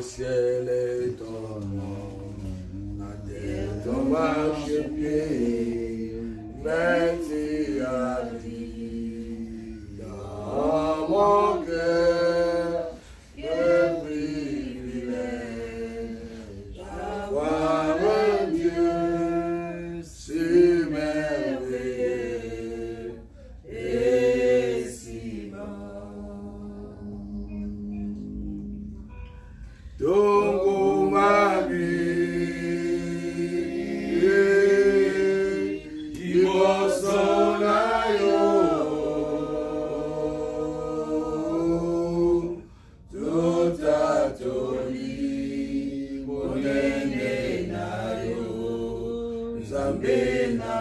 ciel est ton nom, la terre ton marchepied, mais tu as dit dans mon cœur le privilège d'avoir un Dieu si merveilleux et si bon. Tongo Marie, Ibo Sonayo, Tota Toli, Monene Nayo, Zambe na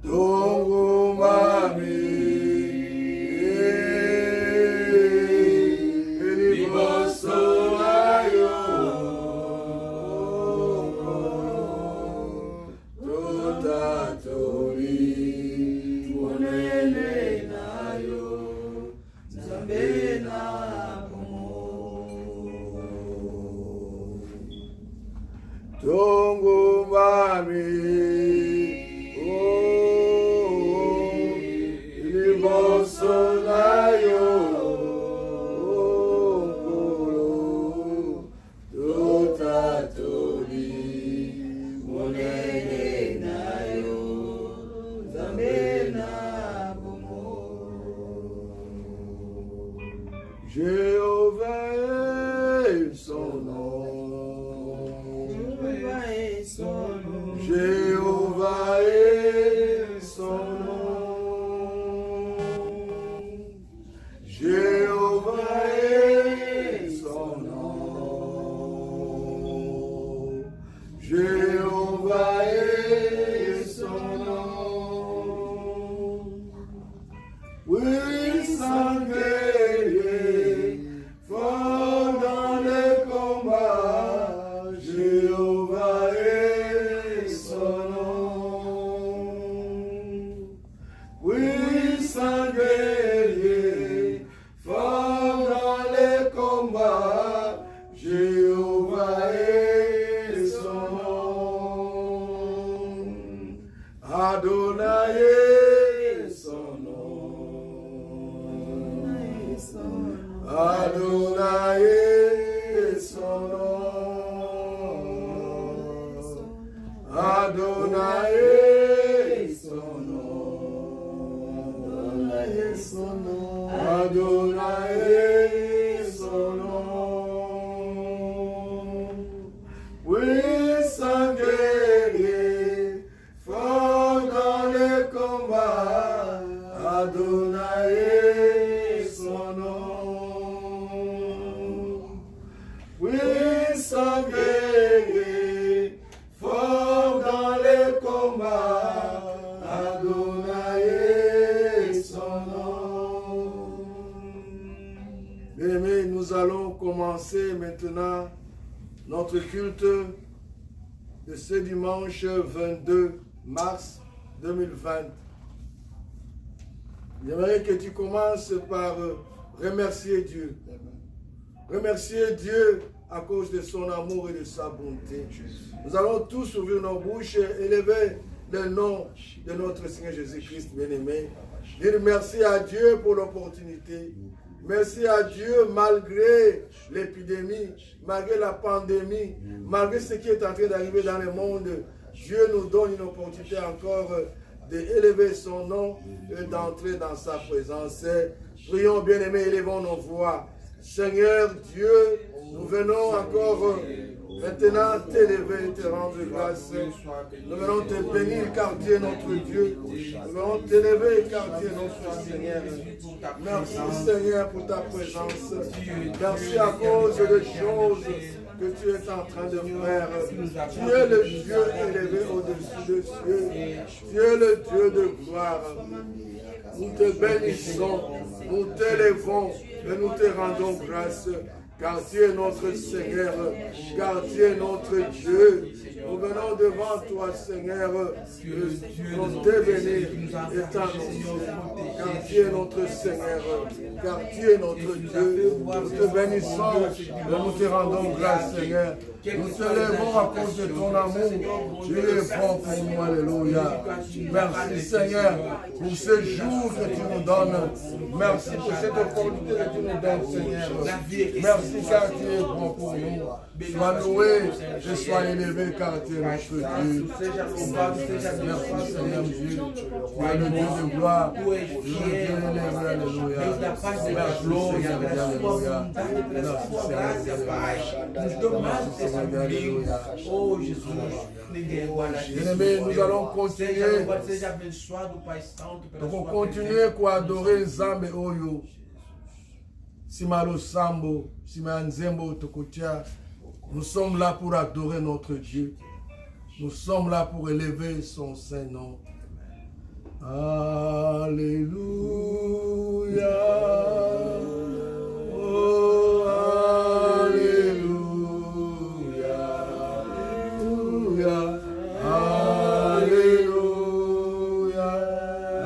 Tongo Marie, Tongo Mami, oh, Libosonayo, oh, Totatoli, Monene Nayo, Zambena Bomo. Jéhovah est son nom. Jéhovah est son nom. Jéhovah est son nom. Jéhovah est son nom. Oui, sans guerrier, fort dans les combats, Jéhovah est son nom. Oui, sans guerrier, fort dans les combats, Jéhovah est son nom. Adonai est son nom. Adonai est son nom. Adonai est son nom. Adonai est son nom. Adonai est son nom. Puissant guerrier, fort dans les combats, Adonai est son nom. Puissant guerrier, fort dans les combats, Adonai est son nom. Bien-aimés, nous allons commencer maintenant notre culte de ce dimanche 22 mars 2020. J'aimerais que tu commences par remercier Dieu. Remercier Dieu à cause de son amour et de sa bonté. Nous allons tous ouvrir nos bouches et élever le nom de notre Seigneur Jésus-Christ bien-aimé. Dire merci à Dieu pour l'opportunité. Merci à Dieu malgré l'épidémie, malgré la pandémie, malgré ce qui est en train d'arriver dans le monde. Dieu nous donne une opportunité encore d'élever son nom et d'entrer dans sa présence. Prions bien-aimés, élevons nos voix. Seigneur Dieu, nous venons encore maintenant t'élever, te rendre grâce. Nous venons te bénir car tu es notre Dieu. Nous venons t'élever car tu es notre Seigneur. Merci Seigneur pour ta présence. Merci à cause des choses que tu es en train de faire. Tu es le Dieu élevé au-dessus des cieux. Tu es le Dieu de gloire. Nous te bénissons, nous t'élevons et nous te rendons grâce. car tu es notre Seigneur, car tu es notre Dieu. Nous venons devant toi, Seigneur, pour te bénir et t'annoncer, car tu es notre Seigneur, car tu es notre Dieu. Nous te bénissons et nous te rendons grâce, Seigneur. Nous te lèvons à cause de ton amour. Tu es bon pour nous, alléluia. Merci, Seigneur, pour ce jour que tu nous donnes. Merci pour cette opportunité que tu nous donnes, Seigneur. Merci car tu es bon pour nous. Sois loué et sois élevé car tu es notre Dieu. Merci, Seigneur Dieu. Tu es le Dieu de gloire. Tu es le Dieu élevé, alléluia. Merci, Seigneur, alléluia. Merci, Seigneur. Oh Jesus, bien-aimés, nous allons continuer. Donc on continue à adorer Nzambe Oyo. Simalo Sambo, Simanzembo Tokotia. Nous sommes là pour adorer notre Dieu. Nous sommes là pour élever son saint nom. Alléluia. Oh, Alléluia. Alléluia.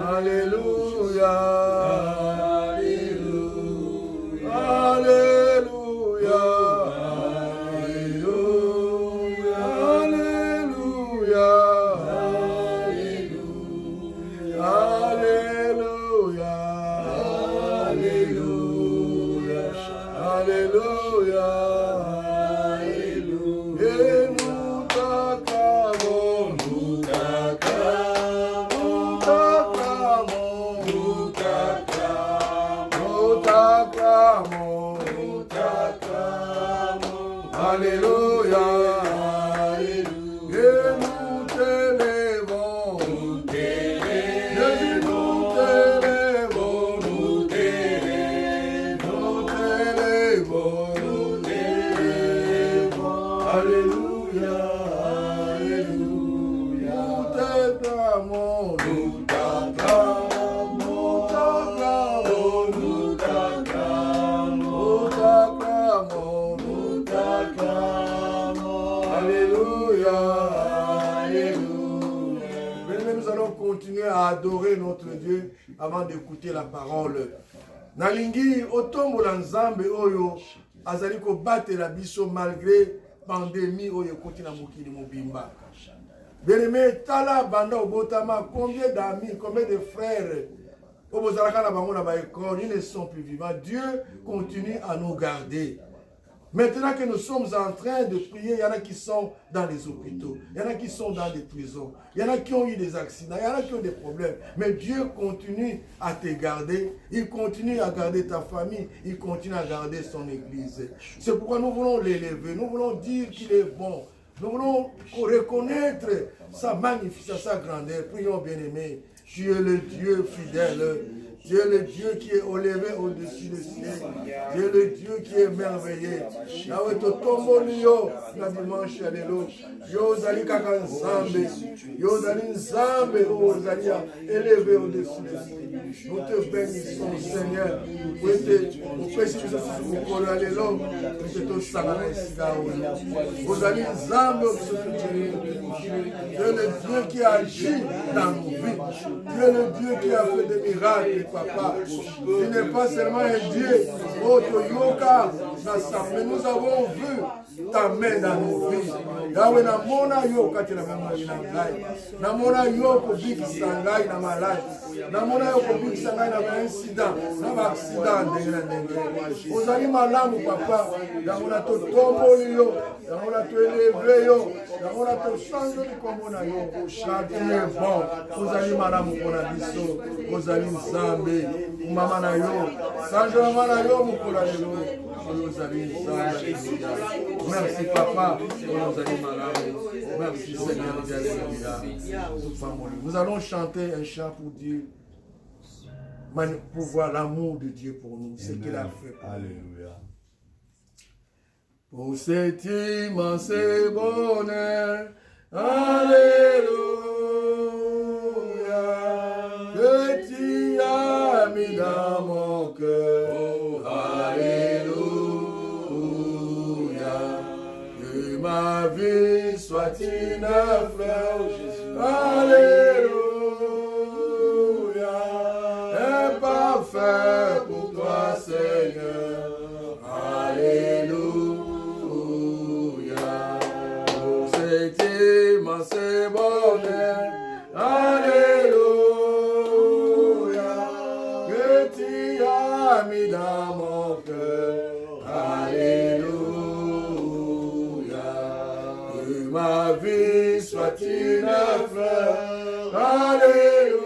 Alléluia. À adorer notre Dieu avant d'écouter la parole. Nalingi otombo la nzambe oyo azali ko batela biso malgré pandémie oyo koti na mokili mobimba. Bien-aimé, tala banda obotama, combien d'amis, combien de frères obozalaka na bango na ba école, ils ne sont plus vivants. Dieu continue à nous garder. Maintenant que nous sommes en train de prier, il y en a qui sont dans les hôpitaux, il y en a qui sont dans des prisons, il y en a qui ont eu des accidents, il y en a qui ont des problèmes. Mais Dieu continue à te garder, il continue à garder ta famille, il continue à garder son église. C'est pourquoi nous voulons l'élever, nous voulons dire qu'il est bon, nous voulons reconnaître sa magnificence, sa grandeur. Prions bien-aimés, tu es le Dieu fidèle. Dieu est le Dieu qui est élevé au-dessus des cieux. Dieu est le Dieu qui est merveilleux. Nawe totombo liyo na dimanche ya lelo. Yo zali kaka nzambe. Yo zali nzambe o zali élevé au-dessus des cieux. Nous te bénissons, Seigneur. Nous pèsons biso sous mokolo ya lelo. Nous te tosangana esika oyo. Ozali nzambe biso Dieu est le Dieu qui agit dans nos vies. Dieu est le Dieu qui a fait des miracles. Papa, tu n'es pas seulement un Dieu, oh Toyoka, mais nous avons vu ta main dans nos vies. Yahweh, namona yo kati na mamoni na ngai. Namona yo kobikisa ngai na maladi. Namona yo kobikisa ngai na incident, na accident ndenge na ndenge. Ozali malamu papa, namona to tomboli yo, namona to élevé yo, namona to change likombo na yo. Car tu es bon, ozali malamu pona biso, ozali nzambe. Mama na yo, sanjo mama na yo mukula lelo. Merci papa, merci Seigneur. Nous allons chanter un chant pour dire, pour voir l'amour de Dieu pour nous, ce qu'il a fait. Alléluia. Pour cet immense bonheur, alléluia, que tu as mis dans mon cœur, alléluia. soit-il neuf, Alléluia, est parfait pour toi, Seigneur. Alléluia, oh, c'est immense, c'est bonheur. Alléluia, que tu as mis dans mon cœur. Alléluia, que ma vie soit une fleur. Alléluia,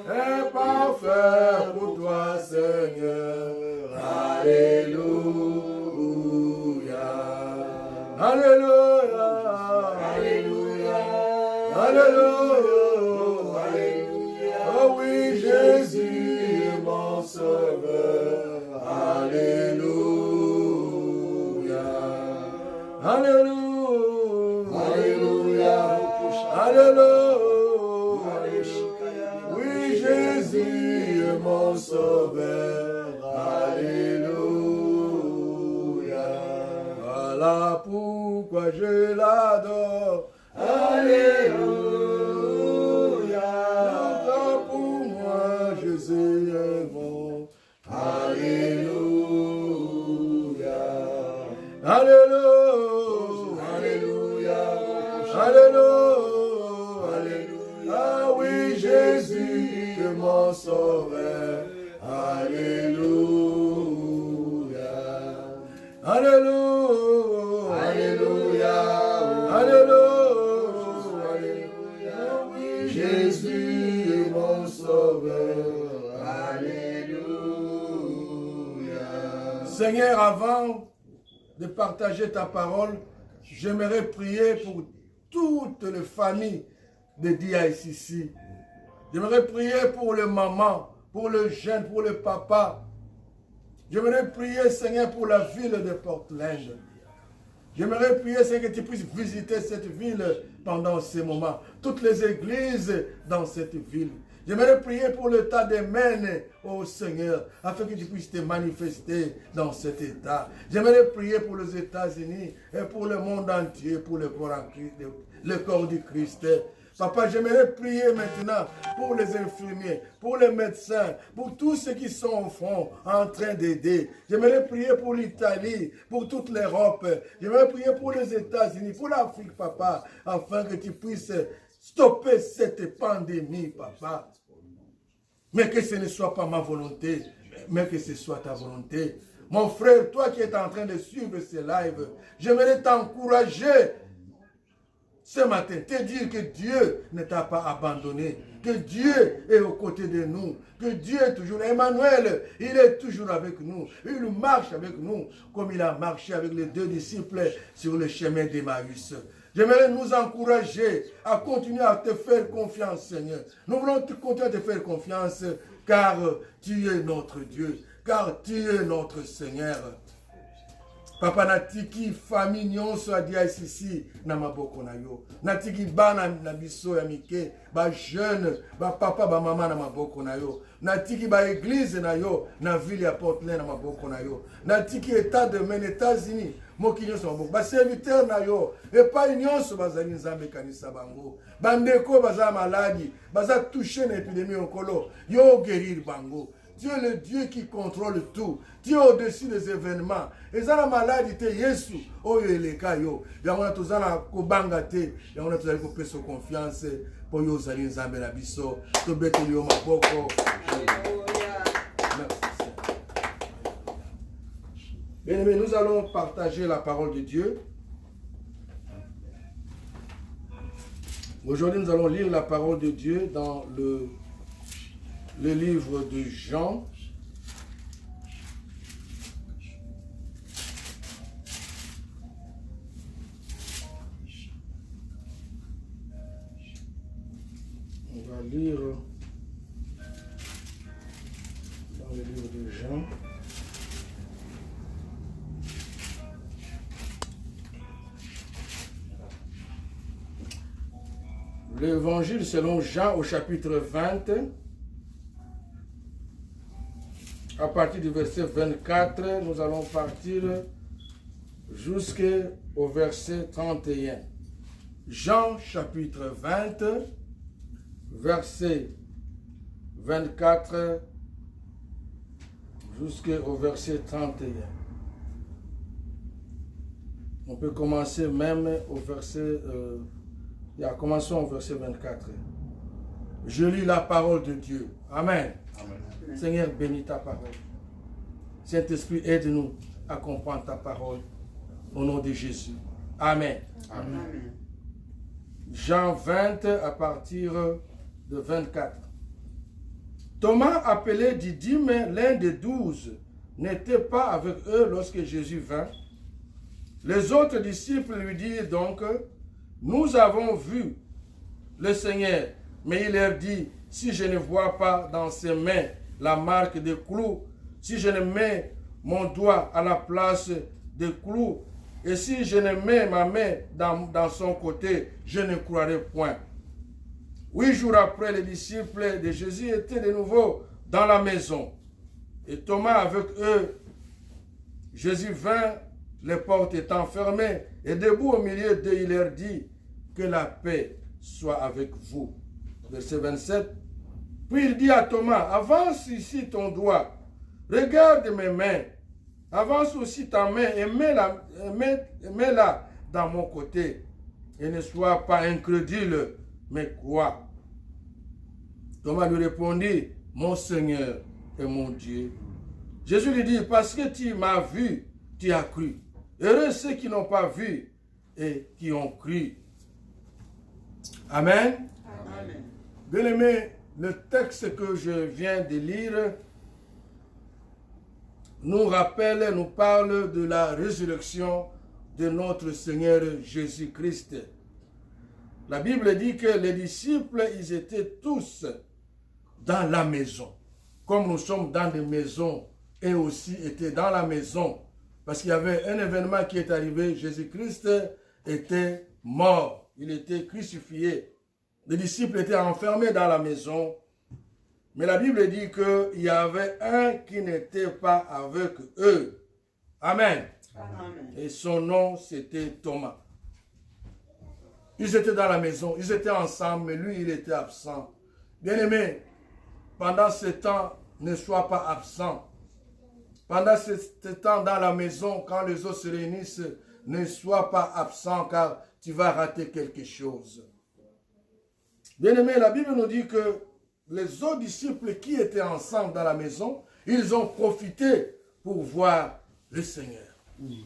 est parfait pour toi, Seigneur. Alléluia, Alléluia, Alléluia, Alléluia, Alléluia. Oh oui, Jésus est mon sauveur. Alléluia, Alléluia, Alléluia, Alléluia. Oui, Jésus est mon sauveur. Alléluia. Voilà pourquoi je l'adore. Alléluia. Pour moi, Jésus est bon. Alléluia. Alléluia. Alléluia. Alléluia. Alléluia. Ah oui, Jésus est mon sauveur. Alléluia. Alléluia. Alléluia. Alléluia. Alléluia. Oui, Jésus est mon sauveur. Alléluia. Seigneur, avant de partager ta parole, j'aimerais prier pour toutes les familles de DICC. J'aimerais prier pour les mamans, pour le jeune, pour le papa. J'aimerais prier, Seigneur, pour la ville de Portland. J'aimerais prier, Seigneur, que tu puisses visiter cette ville pendant ces moments. Toutes les églises dans cette ville. J'aimerais prier pour l'état des Maine, oh Seigneur, afin que tu puisses te manifester dans cet état. J'aimerais prier pour les États-Unis et pour le monde entier, pour le corps du Christ. Papa, j'aimerais prier maintenant pour les infirmiers, pour les médecins, pour tous ceux qui sont au front en train d'aider. J'aimerais prier pour l'Italie, pour toute l'Europe. J'aimerais prier pour les États-Unis, pour l'Afrique, papa, afin que tu puisses stopper cette pandémie, papa. Mais que ce ne soit pas ma volonté, mais que ce soit ta volonté. Mon frère, toi qui es en train de suivre ce live, j'aimerais t'encourager ce matin, te dire que Dieu ne t'a pas abandonné, que Dieu est aux côtés de nous, que Dieu est toujours Emmanuel, il est toujours avec nous, il marche avec nous comme il a marché avec les 2 disciples sur le chemin d'Emmaüs. J'aimerais nous encourager à continuer à te faire confiance, Seigneur. Nous voulons continuer à te faire confiance car tu es notre Dieu, car tu es notre Seigneur. Papa natiki famille nyonso adia ici na maboko na yo. Natiki bana na biso ya mike, ba jeune, ba papa ba mama na maboko na yo. Natiki ba église na yo na ville ya Portland na maboko na yo. Natiki état de Maine États-Unis moki nyonso maboko. Ba serviteur na yo et pas nyonso bazali nzambe kanisa bango. Bandeko baza maladi, baza touché na épidémie okolo. Yo guérir bango. Tu es le Dieu qui contrôle tout. Tu es au-dessus des événements. Et ça la maladie te Yesu. Oh eleka yo. Yangona tozana kobanga te. Yangona tozali kopesa confiance pour yo zali nzambe na biso. To beteli yo maboko. Merci. Bien-aimés, nous allons partager la parole de Dieu. Aujourd'hui, nous allons lire la parole de Dieu dans le livre de Jean. On va lire dans le livre de Jean. L'évangile selon Jean au chapitre 20. À partir du verset 24, nous allons partir jusqu'au au verset 31. Jean chapitre 20, verset 24 jusqu'au verset 31. On peut commencer même au verset... commençons au verset 24. Je lis la parole de Dieu. Amen. Amen. Seigneur, bénis ta parole. Saint-Esprit, aide-nous à comprendre ta parole. Au nom de Jésus. Amen. Amen. Amen. Jean 20 à partir de 24. Thomas, appelé Didyme, l'un des 12, n'était pas avec eux lorsque Jésus vint. Les autres disciples lui dirent donc, nous avons vu le Seigneur. Mais il leur dit, si je ne vois pas dans ses mains la marque des clous, si je ne mets mon doigt à la place des clous, et si je ne mets ma main dans son côté, je ne croirai point. 8 jours après, les disciples de Jésus étaient de nouveau dans la maison. Et Thomas avec eux. Jésus vint, les portes étant fermées, et debout au milieu d'eux, il leur dit, que la paix soit avec vous. Verset 27. Puis il dit à Thomas, avance ici ton doigt, regarde mes mains, avance aussi ta main et mets-la dans mon côté. Et ne sois pas incrédule, mais crois. Thomas lui répondit, mon Seigneur et mon Dieu. Jésus lui dit, parce que tu m'as vu, tu as cru. Heureux ceux qui n'ont pas vu et qui ont cru. Amen. Amen. Bien-aimé, le texte que je viens de lire nous rappelle, nous parle de la résurrection de notre Seigneur Jésus-Christ. La Bible dit que les disciples, ils étaient tous dans la maison. Comme nous sommes dans des maisons, eux aussi étaient dans la maison. Parce qu'il y avait un événement qui est arrivé, Jésus-Christ était mort, il était crucifié. Les disciples étaient enfermés dans la maison. Mais la Bible dit qu'il y avait un qui n'était pas avec eux. Amen. Amen. Et son nom, c'était Thomas. Ils étaient dans la maison, ils étaient ensemble, mais lui, il était absent. Bien-aimé, pendant ce temps, ne sois pas absent. Pendant ce temps dans la maison, quand les autres se réunissent, ne sois pas absent, car tu vas rater quelque chose. Bien-aimé, la Bible nous dit que les autres disciples qui étaient ensemble dans la maison, ils ont profité pour voir le Seigneur.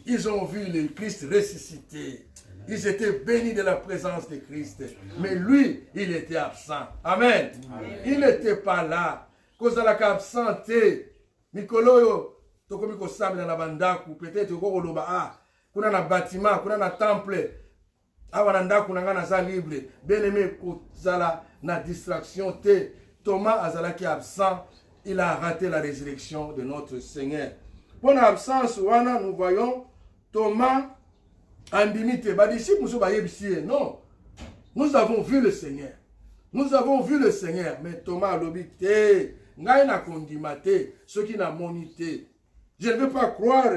Ils ont vu le Christ ressuscité. Ils étaient bénis de la présence de Christ. Mais lui, il était absent. Amen. Amen. Il n'était pas là. Cause de la absenté. Mikoloyo, tokomiko sami na bandaku, peut-être ko loba ah, kuna na bâtiment, kuna na temple. Awa na ndaku na ngana za libre. Bien-aimé kozala na distraction te. Thomas azala qui est absent, il a raté la résurrection de notre Seigneur. Pour l'absence, nous voyons Thomas en limite. Non, nous avons vu le Seigneur. Nous avons vu le Seigneur. Mais Thomas a dit, ce qui n'a monité. Je ne veux pas croire.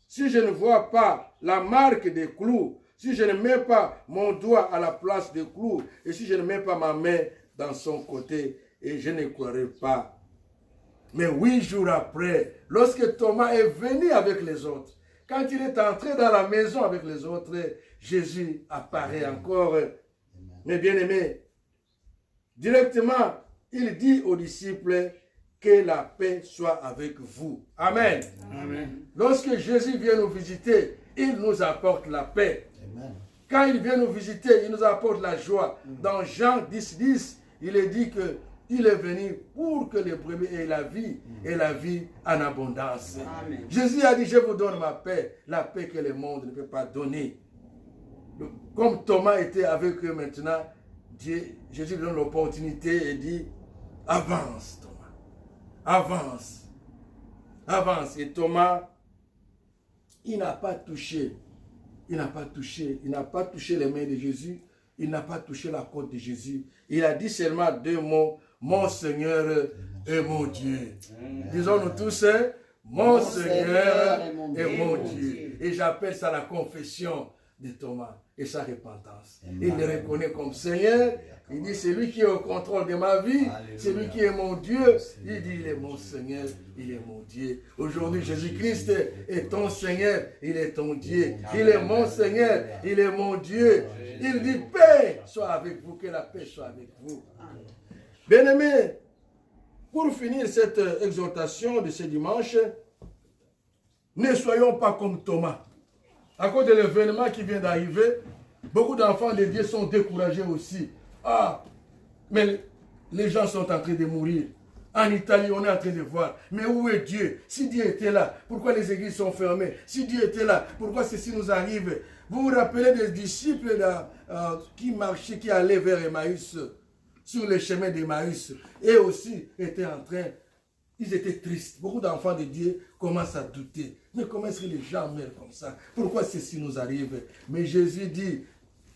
Si je ne vois pas la marque des clous, si je ne mets pas mon doigt à la place des clous, et si je ne mets pas ma main dans son côté, et je ne croirai pas. Mais 8 jours après, lorsque Thomas est venu avec les autres, quand il est entré dans la maison avec les autres, Jésus apparaît encore. Mais bien aimé, directement, il dit aux disciples que la paix soit avec vous. Amen. Amen. Lorsque Jésus vient nous visiter, il nous apporte la paix. Amen. Quand il vient nous visiter, il nous apporte la joie. Dans Jean 10, il est dit qu'il est venu pour que les brebis aient la vie et la vie en abondance. Amen. Jésus a dit, je vous donne ma paix, la paix que le monde ne peut pas donner. Comme Thomas était avec eux maintenant, Jésus lui donne l'opportunité et dit, avance Thomas, avance, avance. Et Thomas, il n'a pas touché les mains de Jésus, il n'a pas touché la côte de Jésus. Il a dit seulement 2 mots, mon Seigneur et mon Dieu. Disons-nous tous, mon Seigneur et mon Dieu. Et j'appelle ça la confession de Thomas et sa repentance. Amen. Il le reconnaît comme Seigneur. Il dit, c'est lui qui est au contrôle de ma vie. C'est lui qui est mon Dieu. Il dit, il est mon Seigneur. Il est mon Dieu. Aujourd'hui, Jésus-Christ est ton Seigneur. Il est ton Dieu. Il est mon Seigneur. Il est mon Dieu. Il dit, paix soit avec vous. Que la paix soit avec vous. Bien-aimés, pour finir cette exhortation de ce dimanche, ne soyons pas comme Thomas. À cause de l'événement qui vient d'arriver, beaucoup d'enfants de Dieu sont découragés aussi. Ah, mais les gens sont en train de mourir. En Italie, on est en train de voir. Mais où est Dieu? Si Dieu était là, pourquoi les églises sont fermées? Si Dieu était là, pourquoi ceci nous arrive? Vous vous rappelez des disciples qui marchaient, qui allaient vers Emmaüs, sur le chemin d'Emmaüs, et aussi étaient en train, ils étaient tristes. Beaucoup d'enfants de Dieu commencent à douter. Mais comment est-ce que les gens meurent comme ça? Pourquoi ceci nous arrive? Mais Jésus dit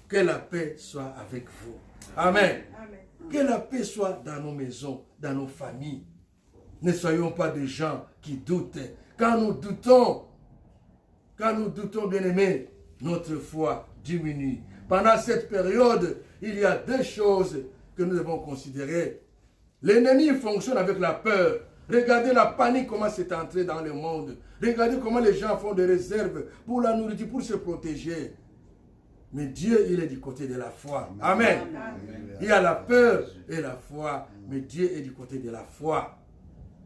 que la paix soit avec vous. Amen. Amen. Que la paix soit dans nos maisons, dans nos familles. Ne soyons pas des gens qui doutent. Quand nous doutons, bien aimés, notre foi diminue. Pendant cette période, il y a deux choses que nous devons considérer. L'ennemi fonctionne avec la peur. Regardez la panique, comment c'est entré dans le monde. Regardez comment les gens font des réserves pour la nourriture, pour se protéger. Mais Dieu, il est du côté de la foi. Amen. Amen. Il y a la peur et la foi, mais Dieu est du côté de la foi.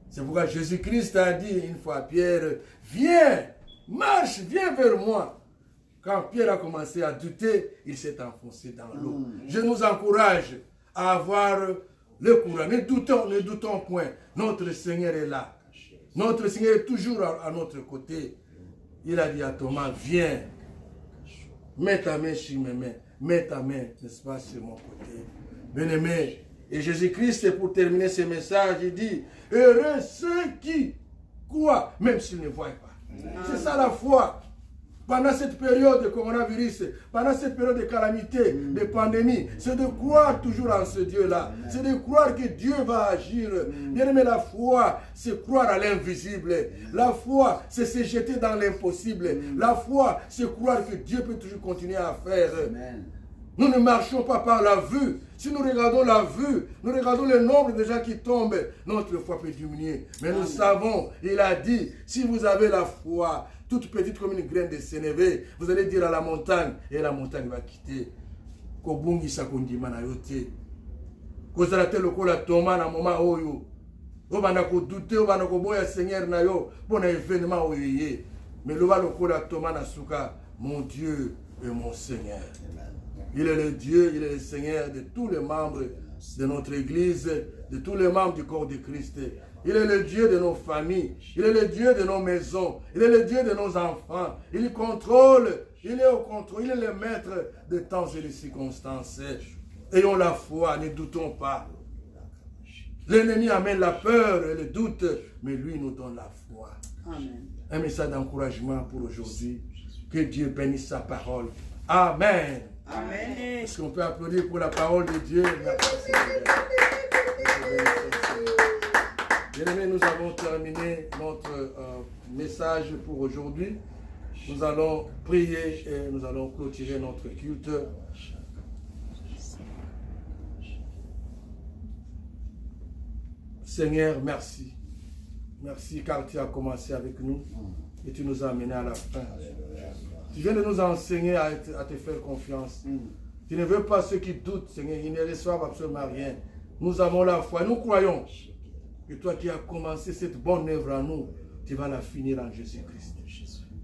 C'est pourquoi Jésus-Christ a dit une fois à Pierre, viens, marche, viens vers moi. Quand Pierre a commencé à douter, il s'est enfoncé dans l'eau. Je nous encourage à avoir le courage. Ne doutons point. Notre Seigneur est là. Notre Seigneur est toujours à notre côté. Il a dit à Thomas, viens. Mets ta main sur mes mains. Mets ta main, n'est-ce pas, sur mon côté. Bien-aimé. Et Jésus-Christ, pour terminer ce message, il dit, heureux ceux qui croient, même s'ils ne voient pas. C'est ça la foi. Pendant cette période de coronavirus, pendant cette période de calamité, de pandémie, c'est de croire toujours en ce Dieu-là. C'est de croire que Dieu va agir. Bien aimé, la foi, c'est croire à l'invisible. La foi, c'est se jeter dans l'impossible. La foi, c'est croire que Dieu peut toujours continuer à faire. Nous ne marchons pas par la vue. Si nous regardons la vue, nous regardons le nombre de gens qui tombent, notre foi peut diminuer. Mais nous savons, il a dit, si vous avez la foi, toute petite comme une graine de sénévé, vous allez dire à la montagne, et la montagne va quitter. Kobungi sakondima na yote. Kozalate lokola toma na moma oyo. Obana ko douter, obana ko boya Seigneur na yo, pour un événement oyoye. Mais loba lokola toma na suka, mon Dieu est mon Seigneur. Il est le Dieu, il est le Seigneur de tous les membres de notre Église, de tous les membres du corps de Christ. Il est le Dieu de nos familles. Il est le Dieu de nos maisons. Il est le Dieu de nos enfants. Il contrôle. Il est au contrôle. Il est le maître de temps et de circonstances. Ayons la foi, ne doutons pas. L'ennemi amène la peur et le doute, mais lui nous donne la foi. Amen. Un message d'encouragement pour aujourd'hui. Que Dieu bénisse sa parole. Amen. Amen. Est-ce qu'on peut applaudir pour la parole de Dieu? Merci. Bien-aimés, nous avons terminé notre message pour aujourd'hui. Nous allons prier et nous allons clôturer notre culte. Seigneur, merci. Merci car tu as commencé avec nous et tu nous as amenés à la fin. Tu viens de nous enseigner à te faire confiance. Tu ne veux pas ceux qui doutent, Seigneur, ils ne reçoivent absolument rien. Nous avons la foi, nous croyons. Et toi qui as commencé cette bonne œuvre en nous, tu vas la finir en Jésus-Christ.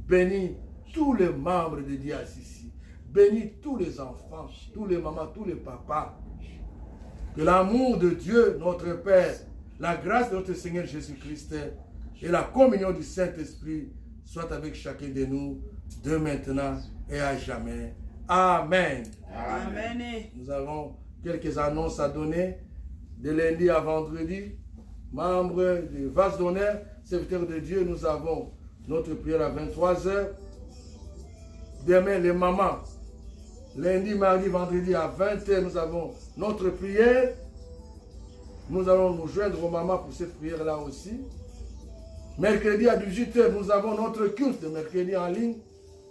Bénis tous les membres de Dieu ici. Bénis tous les enfants, tous les mamans, tous les papas. Que l'amour de Dieu, notre Père, la grâce de notre Seigneur Jésus-Christ et la communion du Saint-Esprit soient avec chacun de nous, de maintenant et à jamais. Amen. Amen. Nous avons quelques annonces à donner. De lundi à vendredi, membres du vase d'honneur, serviteurs de Dieu, nous avons notre prière à 23h. Demain, les mamans, lundi, mardi, vendredi à 20h, nous avons notre prière. Nous allons nous joindre aux mamans pour cette prière-là aussi. Mercredi à 18h, nous avons notre culte de mercredi en ligne.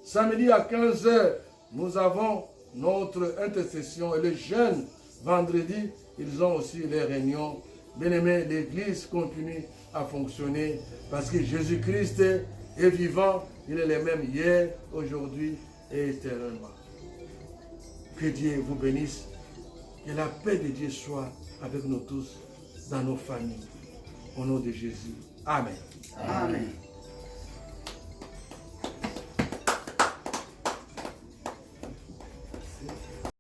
Samedi à 15h, nous avons notre intercession et les jeunes, vendredi, ils ont aussi les réunions. Bien-aimés, l'Église continue à fonctionner parce que Jésus-Christ est vivant, il est le même hier, aujourd'hui et éternellement. Que Dieu vous bénisse, que la paix de Dieu soit avec nous tous, dans nos familles. Au nom de Jésus. Amen. Amen.